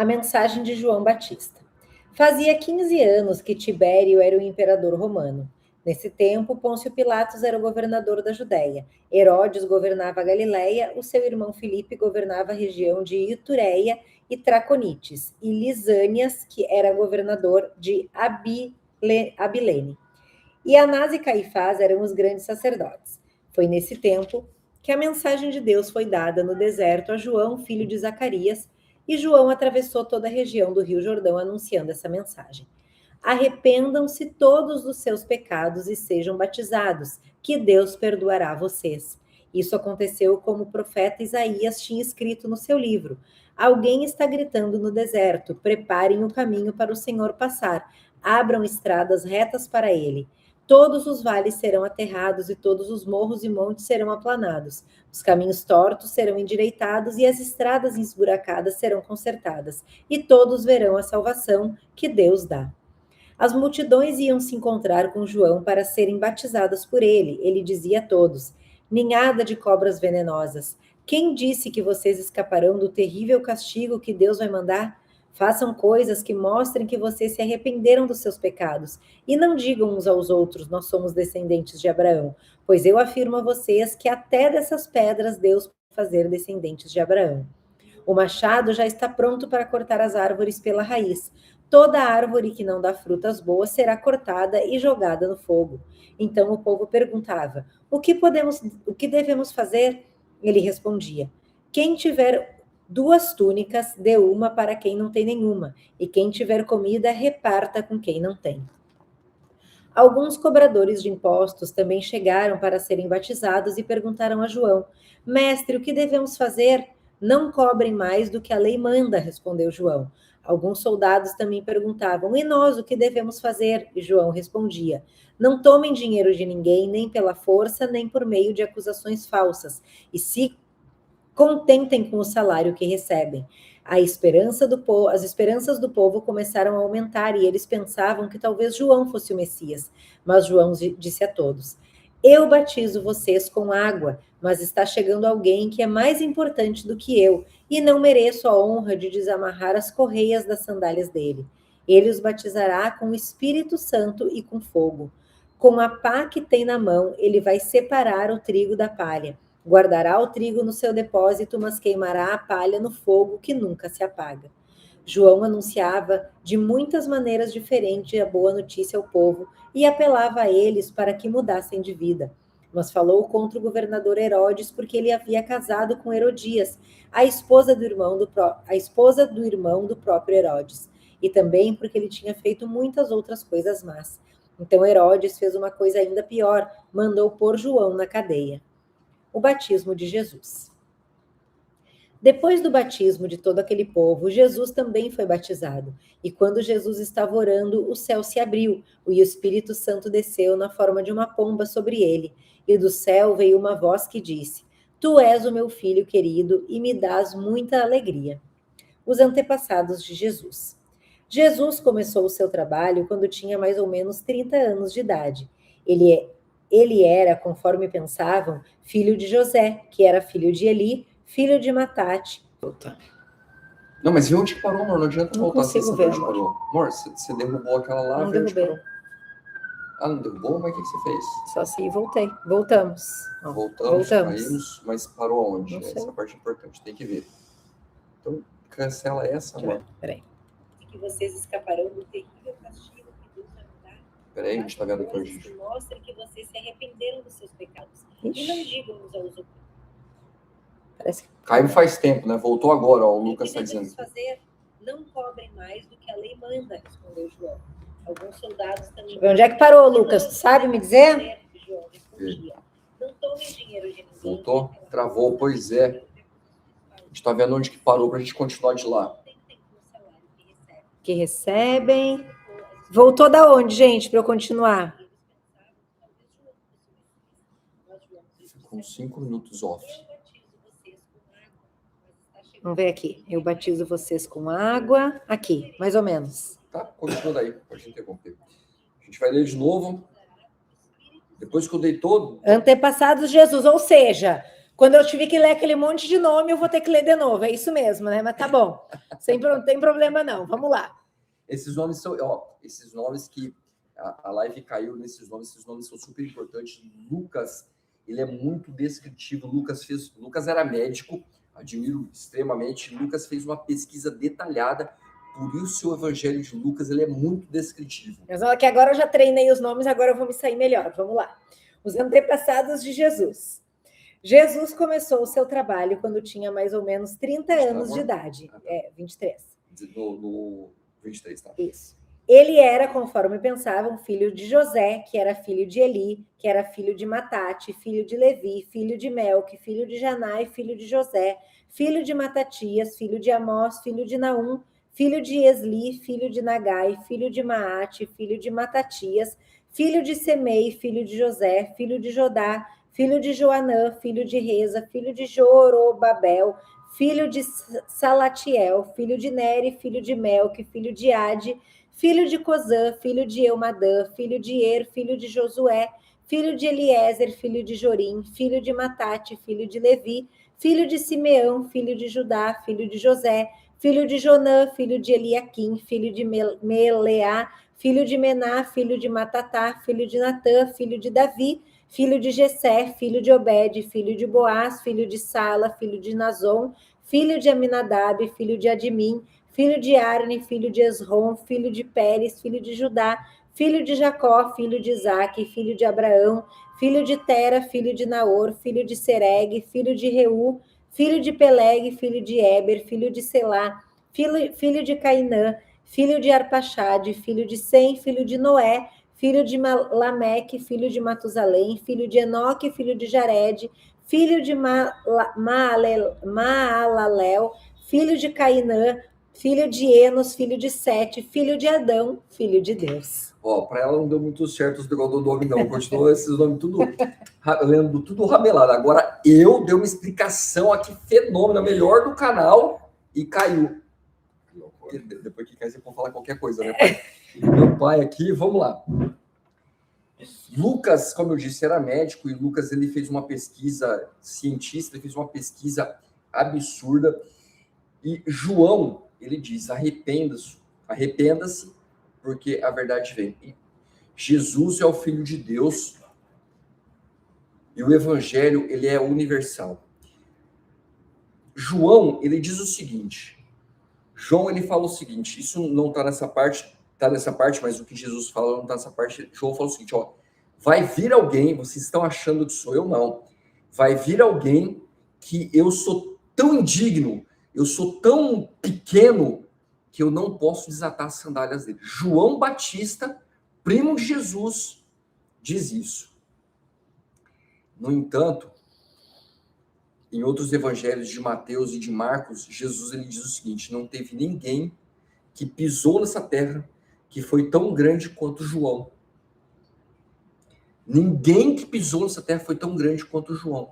A mensagem de João Batista. Fazia 15 anos que Tibério era o imperador romano. Nesse tempo, Pôncio Pilatos era o governador da Judéia. Herodes governava a Galiléia, o seu irmão Filipe governava a região de Itureia e Traconites, e Lisânias, que era governador de Abilene. E Anás e Caifás eram os grandes sacerdotes. Foi nesse tempo que a mensagem de Deus foi dada no deserto a João, filho de Zacarias, e João atravessou toda a região do Rio Jordão anunciando essa mensagem. Arrependam-se todos dos seus pecados e sejam batizados, que Deus perdoará vocês. Isso aconteceu como o profeta Isaías tinha escrito no seu livro. Alguém está gritando no deserto, preparem o caminho para o Senhor passar, abram estradas retas para ele. Todos os vales serão aterrados e todos os morros e montes serão aplanados. Os caminhos tortos serão endireitados e as estradas esburacadas serão consertadas. E todos verão a salvação que Deus dá. As multidões iam se encontrar com João para serem batizadas por ele. Ele dizia a todos: ninhada de cobras venenosas. Quem disse que vocês escaparão do terrível castigo que Deus vai mandar? Façam coisas que mostrem que vocês se arrependeram dos seus pecados. E não digam uns aos outros, nós somos descendentes de Abraão. Pois eu afirmo a vocês que até dessas pedras Deus pode fazer descendentes de Abraão. O machado já está pronto para cortar as árvores pela raiz. Toda árvore que não dá frutas boas será cortada e jogada no fogo. Então o povo perguntava: o que devemos fazer? Ele respondia: quem tiver 2 túnicas, dê uma para quem não tem nenhuma, e quem tiver comida, reparta com quem não tem. Alguns cobradores de impostos também chegaram para serem batizados e perguntaram a João: mestre, o que devemos fazer? Não cobrem mais do que a lei manda, respondeu João. Alguns soldados também perguntavam: e nós, o que devemos fazer? E João respondia: não tomem dinheiro de ninguém, nem pela força, nem por meio de acusações falsas, e se contentem com o salário que recebem. As esperanças do povo começaram a aumentar e eles pensavam que talvez João fosse o Messias. Mas João disse a todos: eu batizo vocês com água, mas está chegando alguém que é mais importante do que eu, e não mereço a honra de desamarrar as correias das sandálias dele. Ele os batizará com o Espírito Santo e com fogo. Com a pá que tem na mão, ele vai separar o trigo da palha. Guardará o trigo no seu depósito, mas queimará a palha no fogo que nunca se apaga. João anunciava de muitas maneiras diferentes a boa notícia ao povo e apelava a eles para que mudassem de vida. Mas falou contra o governador Herodes porque ele havia casado com Herodias, a esposa do irmão do próprio Herodes, e também porque ele tinha feito muitas outras coisas más. Então Herodes fez uma coisa ainda pior, mandou pôr João na cadeia. O batismo de Jesus. Depois do batismo de todo aquele povo, Jesus também foi batizado. E quando Jesus estava orando, o céu se abriu, e o Espírito Santo desceu na forma de uma pomba sobre ele. E do céu veio uma voz que disse: tu és o meu filho querido e me dás muita alegria. Os antepassados de Jesus. Jesus começou o seu trabalho quando tinha mais ou menos 30 anos de idade. Ele era, conforme pensavam, filho de José, que era filho de Eli, filho de Matate. Não, mas viu onde que parou, amor? Não adianta Não voltar. consigo ver, amor. Parou. Amor, você derrubou aquela lá. Não derrubei. Ah, não derrubou? Mas o que você fez? Só se voltei. Voltamos. Voltamos. Caímos, mas parou onde? Essa parte é importante, tem que ver. Então, cancela essa, amor. Peraí. Que vocês escaparão do terrível castigo que Deus vai mandar. Peraí, a gente tá vendo aqui hoje. Que mostrem que vocês se arrependeram dos seus pecados. Ixi. E não digam uns aos outros. Parece que... Caiu faz tempo, né? Voltou agora, ó. O Lucas está dizendo. Fazer? Não cobrem mais do que a lei manda, respondeu João. Alguns soldados também. Onde é que parou, Lucas? Tu sabe me dizer? João respondia: não tomem dinheiro de ninguém. Voltou? Travou, pois é. A gente tá vendo onde que parou pra gente continuar de lá. Que recebem. Voltou da onde, gente, para eu continuar? Com 5 minutos off. Vamos ver aqui. Eu batizo vocês com água. Aqui, mais ou menos. Tá, continua daí. Pode interromper. A gente vai ler de novo. Depois que eu dei todo... Antepassados de Jesus, ou seja, Quando eu tive que ler aquele monte de nome, eu vou ter que ler de novo. É isso mesmo, né? Mas tá bom. Não tem problema, não. Vamos lá. Esses nomes são, esses nomes que a live caiu nesses nomes são super importantes. Lucas, ele é muito descritivo. Lucas era médico, admiro extremamente. Lucas fez uma pesquisa detalhada, por isso o evangelho de Lucas, ele é muito descritivo. Mas olha que agora eu já treinei os nomes, agora eu vou me sair melhor. Vamos lá. Os antepassados de Jesus. Jesus começou o seu trabalho quando tinha mais ou menos 30 anos de idade. 23. No 23, tá? Isso. Ele era, conforme pensavam, filho de José, que era filho de Eli, que era filho de Matate, filho de Levi, filho de Melque, filho de Janai, filho de José, filho de Matatias, filho de Amós, filho de Naum, filho de Esli, filho de Nagai, filho de Maate, filho de Matatias, filho de Semei, filho de José, filho de Jodá, filho de Joanã, filho de Reza, filho de Jorobabel, filho de Salatiel, filho de Neri, filho de Melque, filho de Ade, filho de Cozã, filho de Eumadã, filho de Er, filho de Josué, filho de Eliezer, filho de Jorim, filho de Matate, filho de Levi, filho de Simeão, filho de Judá, filho de José, filho de Jonã, filho de Eliaquim, filho de Meleá, filho de Mená, filho de Matatá, filho de Natã, filho de Davi, filho de Jessé, filho de Obed, filho de Boaz, filho de Sala, filho de Nazon, filho de Aminadab, filho de Admim, filho de Arne, filho de Esrom, filho de Pérez, filho de Judá, filho de Jacó, filho de Isaque, filho de Abraão, filho de Tera, filho de Naor, filho de Sereg, filho de Reu, filho de Peleg, filho de Eber, filho de Selá, filho de Cainã, filho de Arpaxade, filho de Sem, filho de Noé, filho de Lameque, filho de Matusalém, filho de Enoque, filho de Jared, filho de Maalalel, filho de Cainã, filho de Enos, filho de Sete, filho de Adão, filho de Deus. Para ela não deu muito certo os negócios do nome, não. Continuou esses nomes tudo, lendo tudo ramelado. Agora eu dei uma explicação aqui fenômena, melhor do canal, e caiu. Depois que cai, você pode falar qualquer coisa, né, pai? Meu pai aqui, vamos lá. Lucas, como eu disse, era médico, e Lucas ele fez uma pesquisa cientista, ele fez uma pesquisa absurda. E João, ele diz, arrependa-se, porque a verdade vem. E Jesus é o Filho de Deus, e o Evangelho, ele é universal. João, ele diz o seguinte, João, ele fala o seguinte, isso não está nessa parte, mas o que Jesus fala não está nessa parte. João fala o seguinte, vai vir alguém, vocês estão achando que sou eu? Não. Vai vir alguém que eu sou tão indigno, eu sou tão pequeno, que eu não posso desatar as sandálias dele. João Batista, primo de Jesus, diz isso. No entanto, em outros evangelhos de Mateus e de Marcos, Jesus ele diz o seguinte, não teve ninguém que pisou nessa terra que foi tão grande quanto João. Ninguém que pisou nessa terra foi tão grande quanto João.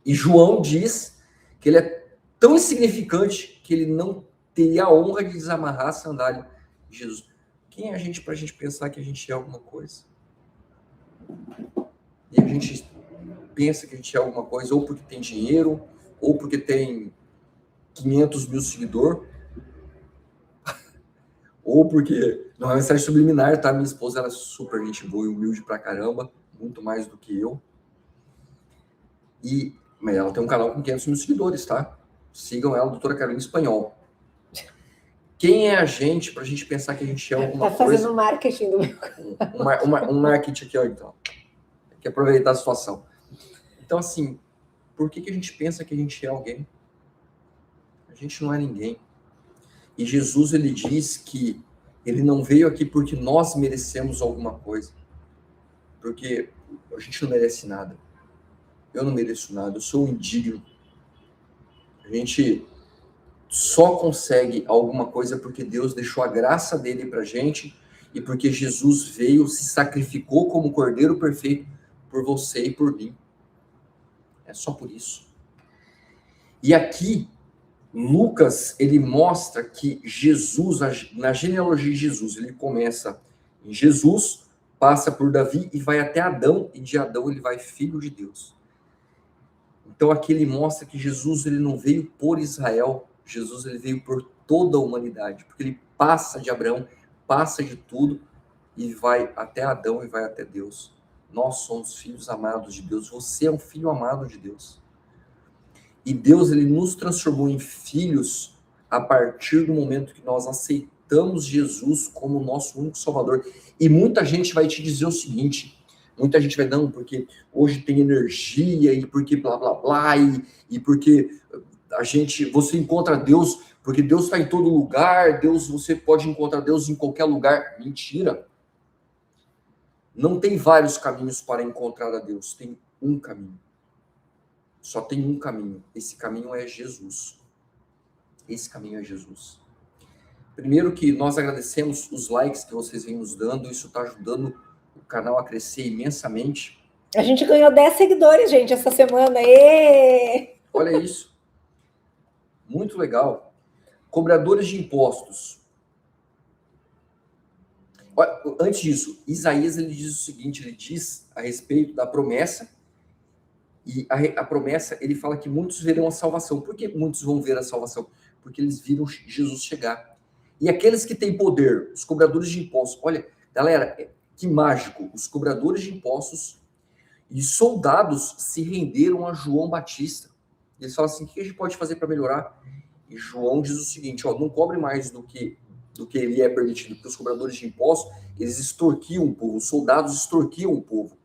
E João diz que ele é tão insignificante que ele não teria a honra de desamarrar a sandália de Jesus. Quem é a gente para a gente pensar que a gente é alguma coisa? E a gente pensa que a gente é alguma coisa ou porque tem dinheiro, ou porque tem 500 mil seguidores, ou porque... Não, é uma mensagem subliminar, tá? Minha esposa, ela é super gente boa e humilde pra caramba, muito mais do que eu. Mas ela tem um canal com 500 mil seguidores, tá? Sigam ela, doutora Carolina Espanhol. Quem é a gente pra gente pensar que a gente é alguma coisa? Tá fazendo marketing do meu canal. Um marketing aqui, então. Tem que aproveitar a situação. Então, assim, por que a gente pensa que a gente é alguém? A gente não é ninguém. E Jesus, ele diz que ele não veio aqui porque nós merecemos alguma coisa. Porque a gente não merece nada. Eu não mereço nada, eu sou um indigno. A gente só consegue alguma coisa porque Deus deixou a graça dele pra gente e porque Jesus veio, se sacrificou como cordeiro perfeito por você e por mim. É só por isso. E aqui, Lucas, ele mostra que Jesus, na genealogia de Jesus, ele começa em Jesus, passa por Davi e vai até Adão, e de Adão ele vai filho de Deus. Então aqui ele mostra que Jesus ele não veio por Israel, Jesus ele veio por toda a humanidade, porque ele passa de Abraão, passa de tudo e vai até Adão e vai até Deus. Nós somos filhos amados de Deus, você é um filho amado de Deus. E Deus ele nos transformou em filhos a partir do momento que nós aceitamos Jesus como nosso único Salvador. E muita gente vai te dizer o seguinte, muita gente vai, não, porque hoje tem energia, e porque blá, blá, blá, e porque você encontra Deus, porque Deus está em todo lugar, você pode encontrar Deus em qualquer lugar. Mentira. Não tem vários caminhos para encontrar a Deus, tem um caminho. Só tem um caminho. Esse caminho é Jesus. Esse caminho é Jesus. Primeiro que nós agradecemos os likes que vocês vêm nos dando, isso está ajudando o canal a crescer imensamente. A gente ganhou 10 seguidores, gente, essa semana. Olha isso. Muito legal. Cobradores de impostos. Antes disso, Isaías ele diz o seguinte, ele diz a respeito da promessa, e a promessa, ele fala que muitos verão a salvação. Por que muitos vão ver a salvação? Porque eles viram Jesus chegar. E aqueles que têm poder, os cobradores de impostos, olha, galera, que mágico, os cobradores de impostos e soldados se renderam a João Batista. Eles falam assim, o que a gente pode fazer para melhorar? E João diz o seguinte, não cobre mais do que ele é permitido, porque os cobradores de impostos, eles extorquiam o povo, os soldados extorquiam o povo.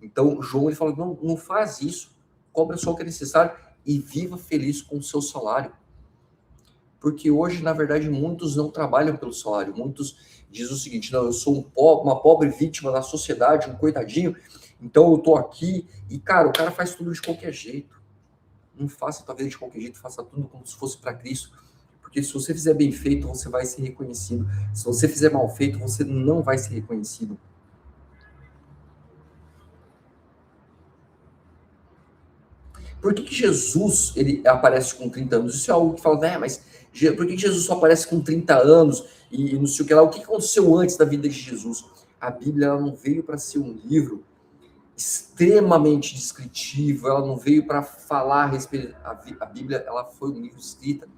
Então, João ele fala, não faz isso, cobra só o que é necessário e viva feliz com o seu salário. Porque hoje, na verdade, muitos não trabalham pelo salário, muitos dizem o seguinte, não, eu sou uma pobre vítima da sociedade, um coitadinho, então eu tô aqui, e cara, o cara faz tudo de qualquer jeito. Não faça a tua vida de qualquer jeito, faça tudo como se fosse para Cristo. Porque se você fizer bem feito, você vai ser reconhecido. Se você fizer mal feito, você não vai ser reconhecido. Por que Jesus ele aparece com 30 anos? Isso é algo que fala, mas por que Jesus só aparece com 30 anos e não sei o que lá? O que aconteceu antes da vida de Jesus? A Bíblia ela não veio para ser um livro extremamente descritivo, ela não veio para falar a respeito. A Bíblia ela foi um livro escrito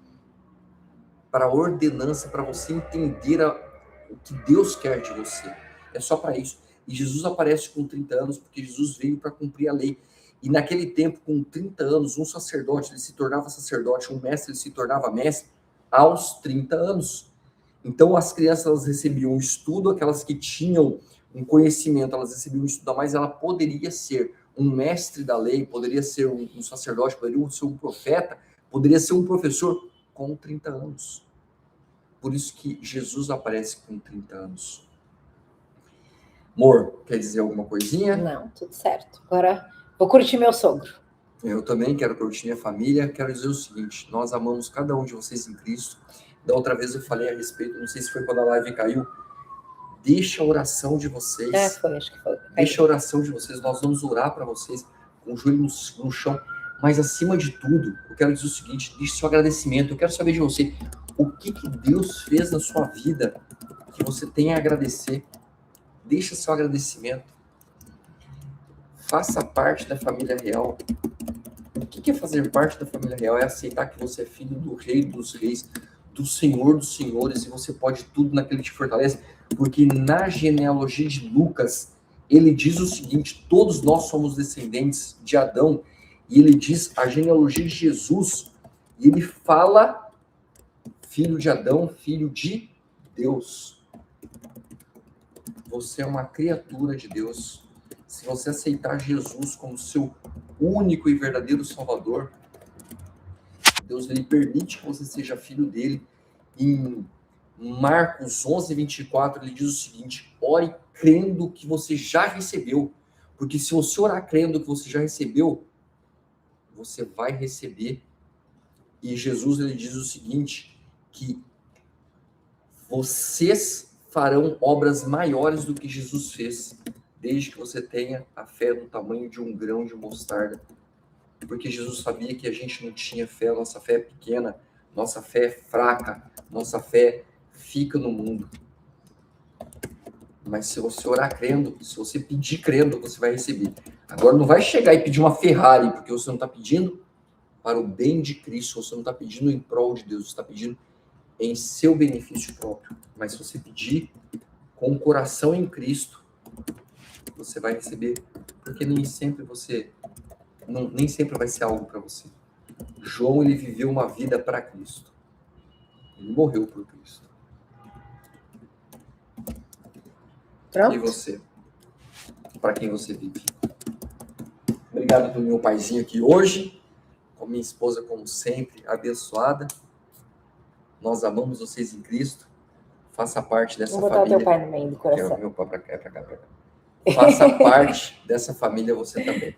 para ordenança, para você entender o que Deus quer de você. É só para isso. E Jesus aparece com 30 anos porque Jesus veio para cumprir a lei. E naquele tempo, com 30 anos, um sacerdote ele se tornava sacerdote, um mestre ele se tornava mestre aos 30 anos. Então as crianças elas recebiam um estudo, aquelas que tinham um conhecimento, elas recebiam um estudo a mais, ela poderia ser um mestre da lei, poderia ser um sacerdote, poderia ser um profeta, poderia ser um professor com 30 anos. Por isso que Jesus aparece com 30 anos. Amor, quer dizer alguma coisinha? Não, tudo certo. Agora vou curtir meu sogro. Eu também quero curtir minha família. Quero dizer o seguinte, nós amamos cada um de vocês em Cristo. Da outra vez eu falei a respeito, não sei se foi quando a live caiu, deixa a oração de vocês. Foi, acho que foi. Deixa a oração de vocês, nós vamos orar para vocês com o joelho no chão. Mas acima de tudo, eu quero dizer o seguinte, deixe seu agradecimento. Eu quero saber de você, o que Deus fez na sua vida que você tem a agradecer. Deixa seu agradecimento. Faça parte da família real. O que é fazer parte da família real? É aceitar que você é filho do Rei dos Reis, do Senhor dos Senhores, e você pode tudo naquele que te fortalece. Porque na genealogia de Lucas, ele diz o seguinte, todos nós somos descendentes de Adão, e ele diz a genealogia de Jesus, e ele fala filho de Adão, filho de Deus. Você é uma criatura de Deus. Se você aceitar Jesus como seu único e verdadeiro Salvador, Deus ele permite que você seja filho dele. Em Marcos 11:24, ele diz o seguinte, ore crendo que você já recebeu, porque se você orar crendo que você já recebeu, você vai receber. E Jesus ele diz o seguinte, que vocês farão obras maiores do que Jesus fez, desde que você tenha a fé do tamanho de um grão de mostarda. Porque Jesus sabia que a gente não tinha fé, nossa fé é pequena, nossa fé é fraca, nossa fé fica no mundo. Mas se você orar crendo, se você pedir crendo, você vai receber. Agora não vai chegar e pedir uma Ferrari, porque você não está pedindo para o bem de Cristo, você não está pedindo em prol de Deus, você está pedindo em seu benefício próprio. Mas se você pedir com o coração em Cristo, você vai receber, porque nem sempre vai ser algo para você. João, ele viveu uma vida para Cristo. Ele morreu por Cristo. Pronto? E você? Para quem você vive? Obrigado pelo meu paizinho aqui hoje, com minha esposa, como sempre, abençoada. Nós amamos vocês em Cristo. Faça parte dessa Vou botar família. o teu pai no meio do coração. Meu pai pra cá. Faça parte dessa família você também.